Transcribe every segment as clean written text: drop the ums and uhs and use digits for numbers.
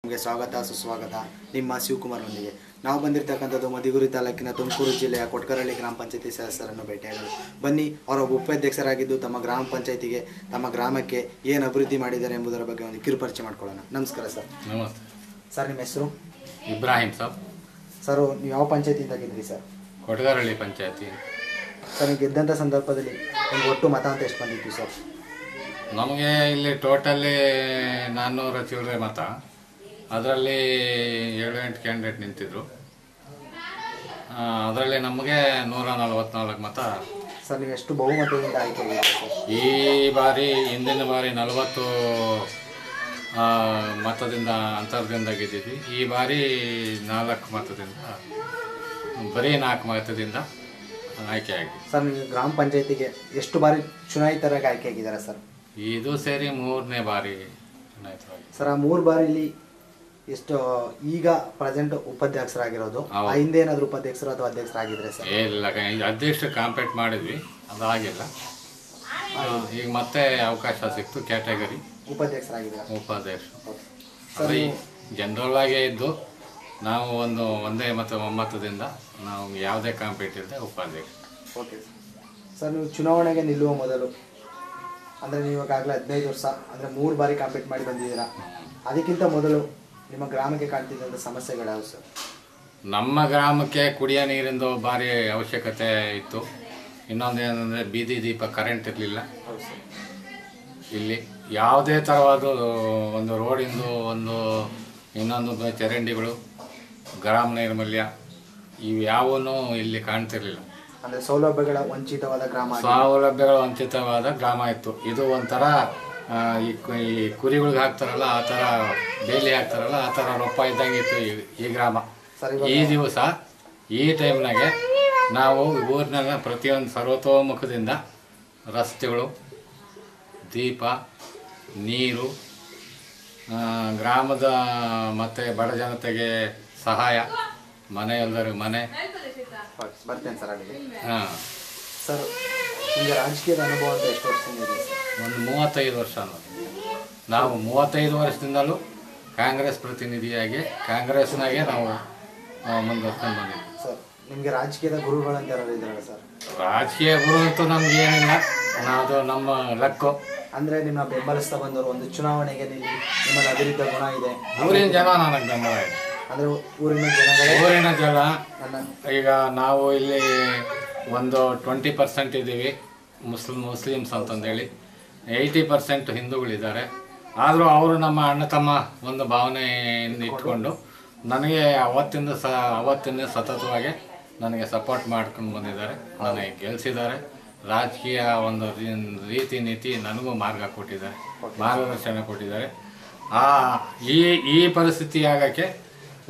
ನಮಗೆ ಸ್ವಾಗತ ಸುಸ್ವಾಗತ ನಿಮ್ಮ ಶಿವಕುಮಾರ್ನೊಂದಿಗೆ ನಾವು ಬಂದಿರತಕ್ಕಂಥದ್ದು ಮದಿಗುರಿ ತಾಲೂಕಿನ ತುಮಕೂರು ಜಿಲ್ಲೆಯ ಕೊಟ್ಕರಹಳ್ಳಿ ಗ್ರಾಮ ಪಂಚಾಯತಿ ಸದಸ್ಯರನ್ನು ಭೇಟಿಯಾಗಲು ಬನ್ನಿ. ಅವರ ಉಪಾಧ್ಯಕ್ಷರಾಗಿದ್ದು ತಮ್ಮ ಗ್ರಾಮ ಪಂಚಾಯತಿಗೆ ತಮ್ಮ ಗ್ರಾಮಕ್ಕೆ ಏನು ಅಭಿವೃದ್ಧಿ ಮಾಡಿದ್ದಾರೆ ಎಂಬುದರ ಬಗ್ಗೆ ಒಂದು ಕಿರುಪರಿಚಯ ಮಾಡ್ಕೊಳ್ಳೋಣ. ನಮಸ್ಕಾರ ಸರ್. ನಮಸ್ತೆ ಸರ್, ನಿಮ್ಮ ಹೆಸರು? ಇಬ್ರಾಹಿಂ ಸರ್. ಸರ್, ನೀವು ಯಾವ ಪಂಚಾಯತಿಯಿಂದ ಗೆದ್ರಿ ಸರ್? ಕೊಟ್ಕರಹಳ್ಳಿ ಪಂಚಾಯತಿ. ಸರ್, ನೀವು ಗೆದ್ದಂಥ ಸಂದರ್ಭದಲ್ಲಿ ನಿಮ್ಗೆ ಒಟ್ಟು ಮತ ಅಂತ ಎಷ್ಟು ಬಂದಿತ್ತು ಸರ್? ನಮಗೆ ಇಲ್ಲಿ ಟೋಟಲಿ 400 ಚಿಲ್ಲರೆ ಮತ. ಅದರಲ್ಲಿ 7-8 ಕ್ಯಾಂಡಿಡೇಟ್ ನಿಂತಿದ್ರು. ಅದರಲ್ಲಿ ನಮಗೆ 144 ಮತ. ಸರ್, ನೀವು ಎಷ್ಟು ಬಹುಮತದಿಂದ ಆಯ್ಕೆ ಆಗಿದ್ದೀರಿ ಸರ್? ಈ ಬಾರಿ ಹಿಂದಿನ ಬಾರಿ 40 ಮತದಿಂದ ಅಂತರದಿಂದ ಗೆದ್ದಿದ್ವಿ. ಈ ಬಾರಿ 4 ಮತದಿಂದ, ಬರೀ 4 ಮತದಿಂದ ಆಯ್ಕೆ ಆಗಿದೆ. ಸರ್, ನೀವು ಗ್ರಾಮ ಪಂಚಾಯತಿಗೆ ಎಷ್ಟು ಬಾರಿ ಚುನಾಯಿತರಾಗಿ ಆಯ್ಕೆ ಆಗಿದ್ದಾರೆ ಸರ್? ಇದು ಸೇರಿ 3ನೇ ಬಾರಿ ಚುನಾಯಿತರಾಗಿದೆ ಸರ್. ಆ 3 ಬಾರಿಲಿ ಎಷ್ಟು ಈಗ ಪ್ರೆಸೆಂಟ್ ಉಪಾಧ್ಯಕ್ಷರಾಗಿರೋದು? ಹಿಂದೆ ಏನಾದರೂ ಉಪಾಧ್ಯಕ್ಷರು ಅಥವಾ ಅಧ್ಯಕ್ಷರಾಗಿದ್ರೆ ಸರ್? ಇಲ್ಲ, ಅಧ್ಯಕ್ಷ ಕಾಂಪೀಟ್ ಮಾಡಿದ್ವಿ, ಅದಾಗಿಲ್ಲ. ಈಗ ಮತ್ತೆ ಅವಕಾಶ ಸಿಕ್ತು, ಕ್ಯಾಟಗರಿ ಉಪಾಧ್ಯಕ್ಷರಾಗಿದ್ದಾರೆ. ಉಪಾಧ್ಯಕ್ಷ ಸರಿ ಜನರಲ್ ಆಗೇ ಇದ್ದು ನಾವು ಒಂದೇ ಒಮ್ಮತದಿಂದ ನಾವು ಯಾವುದೇ ಕಾಂಪೀಟ್ ಇಲ್ಲದೆ ಉಪಾಧ್ಯಕ್ಷ. Okay sir. ನೀವು ಚುನಾವಣೆಗೆ ನಿಲ್ಲುವ ಮೊದಲು ಅಂದರೆ ನೀವು ಈಗಾಗಲೇ 15 ವರ್ಷ ಅಂದರೆ 3 ಬಾರಿ ಕಾಂಪೀಟ್ ಮಾಡಿ ಬಂದಿದ್ದೀರಾ. ಅದಕ್ಕಿಂತ ಮೊದಲು ನಿಮ್ಮ ಗ್ರಾಮಕ್ಕೆ ಕಾಣ್ತಿದ್ದಂಥ ಸಮಸ್ಯೆಗಳು ಯಾವ ಸರ್? ನಮ್ಮ ಗ್ರಾಮಕ್ಕೆ ಕುಡಿಯೋ ನೀರಿಂದು ಭಾರಿ ಅವಶ್ಯಕತೆ ಇತ್ತು. ಇನ್ನೊಂದು ಏನಂದರೆ ಬೀದಿ ದೀಪ, ಕರೆಂಟ್ ಇರಲಿಲ್ಲ. ಇಲ್ಲಿ ಯಾವುದೇ ಥರವಾದ ಒಂದು ರೋಡಿಂದು ಇನ್ನೊಂದು ಚರಂಡಿಗಳು, ಗ್ರಾಮ ನೈರ್ಮಲ್ಯ ಇವು ಯಾವೂ ಇಲ್ಲಿ ಕಾಣ್ತಿರ್ಲಿಲ್ಲ. ಅಂದರೆ ಸೌಲಭ್ಯಗಳ ವಂಚಿತವಾದ ಗ್ರಾಮ ಇತ್ತು. ಇದು ಒಂಥರ ಈ ಕುರಿಗಳಿಗೆ ಹಾಕ್ತಾರಲ್ಲ ಆ ಥರ, ಬೇಲಿ ಹಾಕ್ತಾರಲ್ಲ ಆ ಥರ ರೊಪ್ಪ ಇದ್ದಂಗೆ ಇತ್ತು ಈ ಗ್ರಾಮ. ಈ ದಿವಸ ಈ ಟೈಮ್ನಾಗೆ ನಾವು ಊರಿನ ಪ್ರತಿಯೊಂದು ಸರ್ವತೋಮುಖದಿಂದ ರಸ್ತೆಗಳು, ದೀಪ, ನೀರು, ಗ್ರಾಮದ ಮತ್ತು ಬಡ ಜನತೆಗೆ ಸಹಾಯ, ಎಲ್ಲರಿಗೂ ಮನೆ. ಬರ್ತೇನೆ ಸರ್. ಆಗಲಿ. ಹಾಂ ಸರ್, ನಿಮಗೆ ರಾಜಕೀಯದ ಅನುಭವ ಅಂತ ಎಷ್ಟು ವರ್ಷದಿಂದ ಇದೆ ಸರ್? ಒಂದು 35 ವರ್ಷ ಅನ್ನೋದು. ನಾವು 35 ವರ್ಷದಿಂದಲೂ ಕಾಂಗ್ರೆಸ್ ಪ್ರತಿನಿಧಿಯಾಗಿ ಕಾಂಗ್ರೆಸ್ನಾಗೆ ನಾವು ಮುಂದುವರ್ಕೊಂಡು ಬಂದಿದ್ದೀವಿ ಸರ್. ನಿಮಗೆ ರಾಜಕೀಯದ ಗುರುಗಳಂತ ಯಾರು ಇದ್ದಾರಲ್ಲ ಸರ್? ರಾಜಕೀಯ ಗುರು ಅಂತೂ ನಮ್ಗೆ ಏನಿಲ್ಲ, ನಾವು ನಮ್ಮ ಲಕ್ಕು. ಅಂದರೆ ನಿಮ್ಮ ಬೆಂಬಲಿಸ್ತಾ ಬಂದವರು ಒಂದು ಚುನಾವಣೆಗೆ ನಿಮ್ಮಲ್ಲಿ ಅಭಿವೃದ್ಧ ಗುಣ ಇದೆ. ಊರಿನ ಜನ ನನಗೆ ಬೆಂಬಲ ಇದೆ. ಅಂದರೆ ಊರಿನ ಜನ ಈಗ ನಾವು ಇಲ್ಲಿ ಒಂದು 20% ಇದ್ದೀವಿ ಮುಸ್ಲಿಮ್ಸ್ ಅಂತಂದೇಳಿ, 80% ಹಿಂದೂಗಳಿದ್ದಾರೆ. ಆದರೂ ಅವರು ನಮ್ಮ ಅಣ್ಣ ತಮ್ಮ ಒಂದು ಭಾವನೆಯಿಂದ ಇಟ್ಕೊಂಡು ನನಗೆ ಅವತ್ತಿನ ಸತತವಾಗಿ ನನಗೆ ಸಪೋರ್ಟ್ ಮಾಡ್ಕೊಂಡು ಬಂದಿದ್ದಾರೆ, ನನಗೆ ಗೆಲ್ಲಿಸಿದ್ದಾರೆ. ರಾಜಕೀಯ ಒಂದು ರೀತಿ ನೀತಿ ನನಗೂ ಮಾರ್ಗದರ್ಶನ ಕೊಟ್ಟಿದ್ದಾರೆ. ಈ ಪರಿಸ್ಥಿತಿ ಆಗೋಕ್ಕೆ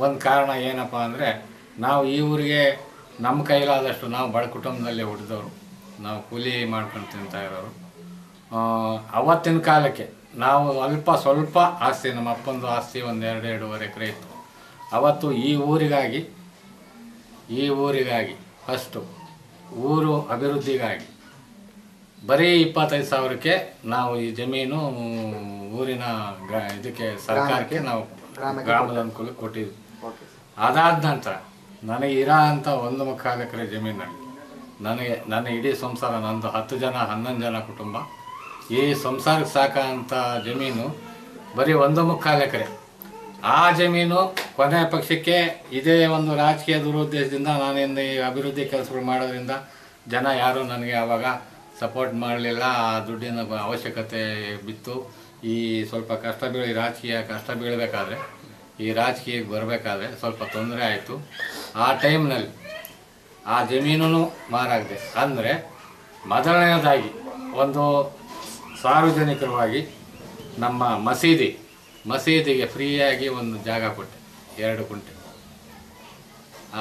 ಒಂದು ಕಾರಣ ಏನಪ್ಪ ಅಂದರೆ, ನಾವು ಈ ಊರಿಗೆ ನಮ್ಮ ಕೈಲಾದಷ್ಟು, ನಾವು ಬಡ ಕುಟುಂಬದಲ್ಲೇ ಹುಟ್ಟಿದವರು, ನಾವು ಕೂಲಿ ಮಾಡ್ಕೊಂಡು ತಿಂತಾ ಇರೋರು. ಅವತ್ತಿನ ಕಾಲಕ್ಕೆ ನಾವು ಸ್ವಲ್ಪ ಆಸ್ತಿ, ನಮ್ಮ ಅಪ್ಪಂದು ಆಸ್ತಿ ಒಂದು 2-2.5 ಎಕರೆ ಇತ್ತು. ಅವತ್ತು ಈ ಊರಿಗಾಗಿ ಫಸ್ಟು ಊರು ಅಭಿವೃದ್ಧಿಗಾಗಿ ಬರೀ 25,000ಕ್ಕೆ ನಾವು ಈ ಜಮೀನು ಊರಿನ ಇದಕ್ಕೆ ಸರ್ಕಾರಕ್ಕೆ ನಾವು ಗ್ರಾಮದ ಅನುಕೂಲಕ್ಕೆ ಕೊಟ್ಟಿದ್ವಿ. ಅದಾದ ನಂತರ ನನಗೆ ಅಂಥ 1.25 ಎಕರೆ ಜಮೀನಲ್ಲಿ ನನ್ನ ಇಡೀ ಸಂಸಾರ, ನಂದು 10 ಜನ 11 ಜನ ಕುಟುಂಬ, ಈ ಸಂಸಾರಕ್ಕೆ ಸಾಕಂಥ ಜಮೀನು ಬರೀ 1.25 ಎಕರೆ. ಆ ಜಮೀನು ಕೊನೆಯ ಪಕ್ಷಕ್ಕೆ ಇದೇ ಒಂದು ರಾಜಕೀಯ ದುರುದ್ದೇಶದಿಂದ ನಾನಿಂದ ಈ ಅಭಿವೃದ್ಧಿ ಕೆಲಸಗಳು ಮಾಡೋದ್ರಿಂದ ಜನ ಯಾರೂ ನನಗೆ ಆವಾಗ ಸಪೋರ್ಟ್ ಮಾಡಲಿಲ್ಲ. ಆ ದುಡ್ಡಿನ ಅವಶ್ಯಕತೆ ಬಿತ್ತು. ಈ ಸ್ವಲ್ಪ ರಾಜಕೀಯ ಕಷ್ಟ ಬೀಳಬೇಕಾದ್ರೆ, ಈ ರಾಜಕೀಯಕ್ಕೆ ಬರಬೇಕಾದ್ರೆ ಸ್ವಲ್ಪ ತೊಂದರೆ ಆಯಿತು. ಆ ಟೈಮ್ನಲ್ಲಿ ಆ ಜಮೀನು ಮಾರಾಗಿದೆ. ಅಂದರೆ ಮೊದಲನೇದಾಗಿ ಒಂದು ಸಾರ್ವಜನಿಕವಾಗಿ ನಮ್ಮ ಮಸೀದಿಗೆ ಫ್ರೀಯಾಗಿ ಒಂದು ಜಾಗ ಕೊಟ್ಟೆ, 2 ಕುಂಟೆ.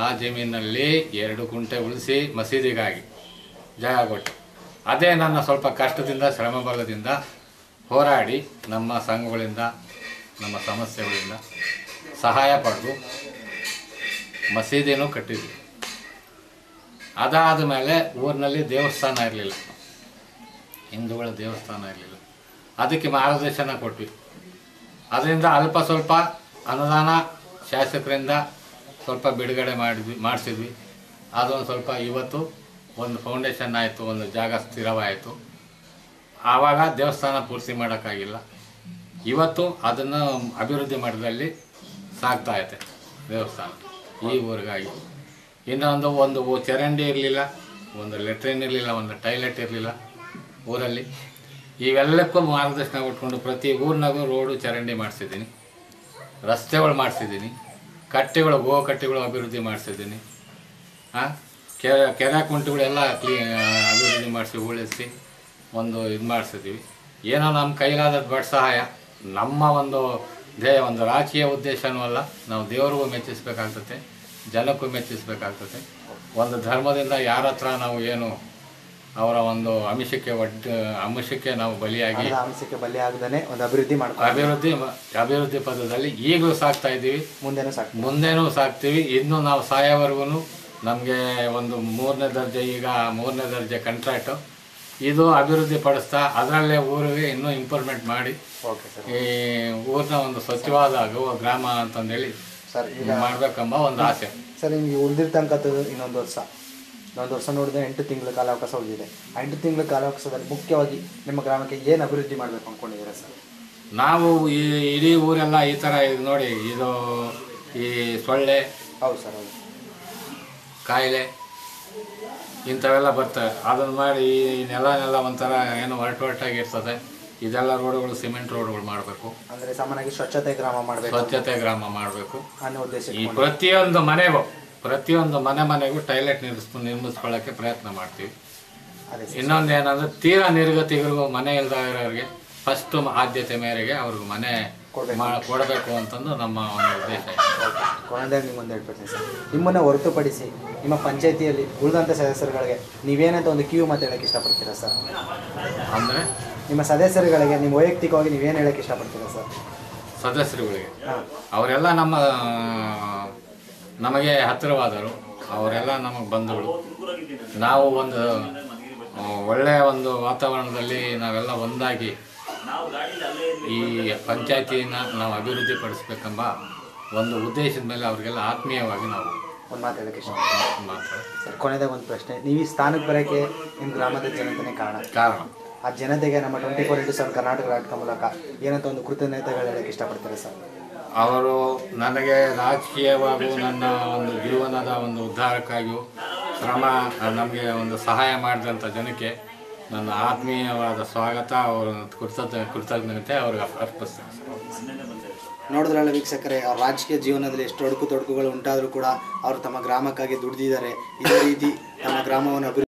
ಆ ಜಮೀನಲ್ಲಿ 2 ಕುಂಟೆ ಉಳಿಸಿ ಮಸೀದಿಗಾಗಿ ಜಾಗ ಕೊಟ್ಟೆ. ಅದೇ ನನ್ನ ಸ್ವಲ್ಪ ಕಷ್ಟದಿಂದ, ಶ್ರಮಬಲದಿಂದ ಹೋರಾಡಿ ನಮ್ಮ ಸಂಘಗಳಿಂದ, ನಮ್ಮ ಸಮಸ್ಯೆಗಳಿಂದ ಸಹಾಯ ಪಡೆದು ಮಸೀದಿನೂ ಕಟ್ಟಿದ್ವಿ. ಅದಾದ ಮೇಲೆ ಊರಿನಲ್ಲಿ ದೇವಸ್ಥಾನ ಇರಲಿಲ್ಲ, ಹಿಂದೂಗಳ ದೇವಸ್ಥಾನ ಇರಲಿಲ್ಲ. ಅದಕ್ಕೆ ಮಾರ್ಗದರ್ಶನ ಕೊಟ್ವಿ. ಅದರಿಂದ ಅಲ್ಪ ಸ್ವಲ್ಪ ಅನುದಾನ ಶಾಸಕರಿಂದ ಸ್ವಲ್ಪ ಬಿಡುಗಡೆ ಮಾಡಿಸಿದ್ವಿ. ಅದೊಂದು ಸ್ವಲ್ಪ ಇವತ್ತು ಒಂದು ಫೌಂಡೇಶನ್ ಆಯಿತು, ಒಂದು ಜಾಗ ಸ್ಥಿರವಾಯಿತು. ಆವಾಗ ದೇವಸ್ಥಾನ ಪೂರ್ತಿ ಮಾಡೋಕ್ಕಾಗಿಲ್ಲ. ಇವತ್ತು ಅದನ್ನು ಅಭಿವೃದ್ಧಿ ಮಟ್ಟದಲ್ಲಿ ಸಾಗ್ತಾ ಐತೆ ದೇವಸ್ಥಾನ ಈ ಊರಿಗಾಗಿ. ಇನ್ನೊಂದು ಒಂದು ಚರಂಡಿ ಇರಲಿಲ್ಲ, ಒಂದು ಲೆಟ್ರಿನ್ ಇರಲಿಲ್ಲ, ಒಂದು ಟಾಯ್ಲೆಟ್ ಇರಲಿಲ್ಲ ಊರಲ್ಲಿ. ಇವೆಲ್ಲಕ್ಕೂ ಮಾರ್ಗದರ್ಶನ ಕೊಟ್ಕೊಂಡು ಪ್ರತಿ ಊರಿನಾಗೂ ರೋಡು ಚರಂಡಿ ಮಾಡಿಸಿದ್ದೀನಿ, ರಸ್ತೆಗಳು ಮಾಡಿಸಿದ್ದೀನಿ, ಕಟ್ಟೆಗಳು ಗೋಕಟ್ಟೆಗಳು ಅಭಿವೃದ್ಧಿ ಮಾಡಿಸಿದ್ದೀನಿ. ಕೆರೆ ಕುಂಟೆಗಳೆಲ್ಲ ಅಭಿವೃದ್ಧಿ ಮಾಡಿಸಿ ಉಳಿಸಿ ಒಂದು ಇದು ಮಾಡಿಸಿದ್ದೀವಿ. ಏನೋ ನಮ್ಮ ಕೈಲಾದ ದೊಡ್ಡ ಸಹಾಯ. ನಮ್ಮ ಒಂದು ಧ್ಯೇಯ ಒಂದು ರಾಜಕೀಯ ಉದ್ದೇಶನೂ ಅಲ್ಲ, ನಾವು ದೇವರಿಗೂ ಮೆಚ್ಚಿಸ್ಬೇಕಾಗ್ತದೆ, ಜನಕ್ಕೂ ಮೆಚ್ಚಿಸ್ಬೇಕಾಗ್ತದೆ. ಒಂದು ಧರ್ಮದಿಂದ ಯಾರ ಹತ್ರ ನಾವು ಏನು ಅವರ ಒಂದು ಆಮಿಷಕ್ಕೆ ನಾವು ಬಲಿಯಾಗಿ ಒಂದು ಅಭಿವೃದ್ಧಿ ಪದದಲ್ಲಿ ಈಗಲೂ ಸಾಕ್ತಾ ಇದ್ದೀವಿ, ಮುಂದೇನೂ ಸಾಕ್ತೀವಿ. ಇನ್ನು ನಾವು ಸಾಯೋವರೆಗೂ ನಮಗೆ ಒಂದು 3ನೇ ದರ್ಜೆ, ಈಗ 3ನೇ ದರ್ಜೆ ಕಾಂಟ್ರಾಕ್ಟು ಇದು ಅಭಿವೃದ್ಧಿ ಪಡಿಸ್ತಾ ಅದರಲ್ಲೇ ಊರಿಗೆ ಇನ್ನೂ ಇಂಪ್ರೂವ್ಮೆಂಟ್ ಮಾಡಿ ಈ ಊರಿನ ಒಂದು ಸ್ವಚ್ಛವಾದ ಗ್ರಾಮ ಅಂತಂದೇಳಿ ಮಾಡಬೇಕೆಂಬ ಒಂದು ಆಸೆ. ಸರ್, ನಿಮಗೆ ಉಳಿದಿರ್ತಕ್ಕಂಥದ್ದು ಇನ್ನೊಂದು ವರ್ಷ ನೋಡಿದ್ರೆ 8 ತಿಂಗಳ ಕಾಲಾವಕಾಶ ಉಳಿದಿದೆ. ಆ 8 ತಿಂಗಳ ಕಾಲಾವಕಾಶದಲ್ಲಿ ಮುಖ್ಯವಾಗಿ ನಿಮ್ಮ ಗ್ರಾಮಕ್ಕೆ ಏನು ಅಭಿವೃದ್ಧಿ ಮಾಡಬೇಕು ಅಂದ್ಕೊಂಡಿದ್ದೀರಾ ಸರ್? ನಾವು ಈ ಇಡೀ ಊರೆಲ್ಲ ಈ ಥರ ಇದು ನೋಡಿ, ಇದು ಈ ಸೊಳ್ಳೆ, ಹೌದು ಸರ್, ಹೌದು, ಕಾಯಿಲೆ ಇಂಥವೆಲ್ಲ ಬರ್ತವೆ. ಅದನ್ನು ಮಾಡಿ ಈ ನೆಲ ಒಂಥರ ಏನೋ ಒರಟಾಗಿ ಇರ್ತದೆ. ಇದೆಲ್ಲ ರೋಡ್ಗಳು ಸಿಮೆಂಟ್ ರೋಡ್ಗಳು ಮಾಡಬೇಕು. ಅಂದರೆ ಸಾಮಾನ್ಯವಾಗಿ ಸ್ವಚ್ಛತೆ ಗ್ರಾಮ ಮಾಡಬೇಕು ಅನ್ನೋ ಉದ್ದೇಶ. ಈ ಪ್ರತಿಯೊಂದು ಮನೆಗೂ ಟಾಯ್ಲೆಟ್ ನಿರ್ಮಿಸ್ಕೊಳ್ಳೋಕ್ಕೆ ಪ್ರಯತ್ನ ಮಾಡ್ತೀವಿ. ಇನ್ನೊಂದು ಏನಂದ್ರೆ ತೀರಾ ನಿರ್ಗತಿಗಳಿಗೂ ಮನೆ ಇಲ್ದವ್ರಿಗೆ ಫಸ್ಟ್ ಆದ್ಯತೆ ಮೇರೆಗೆ ಅವ್ರಿಗೆ ಮನೆ ಕೊಡಬೇಕು ಅಂತಂದು ನಮ್ಮ ಒಂದು ಉದ್ದೇಶ. ಕೊನೆಯದಾಗಿ ನಿಮ್ಮೊಂದು ಹೇಳ್ಬಿಡ್ತೀನಿ ಸರ್, ನಿಮ್ಮನ್ನು ಹೊರತುಪಡಿಸಿ ನಿಮ್ಮ ಪಂಚಾಯಿತಿಯಲ್ಲಿ ಉಳಿದಂಥ ಸದಸ್ಯರುಗಳಿಗೆ ನೀವೇನಂತ ಒಂದು ಕಿವಿ ಮಾತು ಹೇಳೋಕ್ಕೆ ಇಷ್ಟಪಡ್ತೀರಾ ಸರ್? ಅಂದರೆ ನಿಮ್ಮ ಸದಸ್ಯರುಗಳಿಗೆ ನಿಮ್ಮ ವೈಯಕ್ತಿಕವಾಗಿ ನೀವೇನು ಹೇಳೋಕ್ಕೆ ಇಷ್ಟಪಡ್ತೀರಾ ಸರ್? ಸದಸ್ಯರುಗಳಿಗೆ ಅವರೆಲ್ಲ ನಮಗೆ ಹತ್ತಿರವಾದರು, ಅವರೆಲ್ಲ ನಮಗೆ ಬಂಧುಗಳು. ನಾವು ಒಂದು ಒಳ್ಳೆಯ ಒಂದು ವಾತಾವರಣದಲ್ಲಿ ನಾವೆಲ್ಲ ಒಂದಾಗಿ ಈ ಪಂಚಾಯತಿನ ನಾವು ಅಭಿವೃದ್ಧಿ ಪಡಿಸ್ಬೇಕೆಂಬ ಒಂದು ಉದ್ದೇಶದ ಮೇಲೆ ಅವರಿಗೆಲ್ಲ ಆತ್ಮೀಯವಾಗಿ ನಾವು ಒಂದು ಮಾತು ಹೇಳೋಕ್ಕೆ ಸರ್, ಕೊನೆಯದಾಗ ಒಂದು ಪ್ರಶ್ನೆ. ನೀವು ಈ ಸ್ಥಾನಕ್ಕೆ ಬರೋಕ್ಕೆ ನಿಮ್ಮ ಗ್ರಾಮದ ಜನತೆನೇ ಕಾರಣ. ಆ ಜನತೆಗೆ ನಮ್ಮ 24/7 ಕರ್ನಾಟಕ ನಾಟಕ ಮೂಲಕ ಏನಂತ ಒಂದು ಕೃತಜ್ಞತೆಗಳು ಹೇಳೋಕ್ಕೆ ಇಷ್ಟಪಡ್ತಾರೆ ಸರ್? ಅವರು ನನಗೆ ರಾಜಕೀಯವಾಗೂ ನನ್ನ ಒಂದು ಜೀವನದ ಒಂದು ಉದ್ಧಾರಕ್ಕಾಗಿಯೂ ನಮಗೆ ಒಂದು ಸಹಾಯ ಮಾಡಿದಂಥ ಜನಕ್ಕೆ ನನ್ನ ಆತ್ಮೀಯವಾದ ಸ್ವಾಗತ, ಅವರ ಕೃತಜ್ಞತೆ ಅವ್ರಿಗೆ ಅರ್ಪಿಸ್ತೇನೆ. ನೋಡಿದ್ರಲ್ಲ ವೀಕ್ಷಕರೇ, ಅವ್ರ ರಾಜಕೀಯ ಜೀವನದಲ್ಲಿ ಎಷ್ಟು ತೊಡಕುಗಳು ಉಂಟಾದರೂ ಕೂಡ ಅವರು ತಮ್ಮ ಗ್ರಾಮಕ್ಕಾಗಿ ದುಡಿದಿದ್ದಾರೆ. ಇದೇ ರೀತಿ ತಮ್ಮ ಗ್ರಾಮವನ್ನು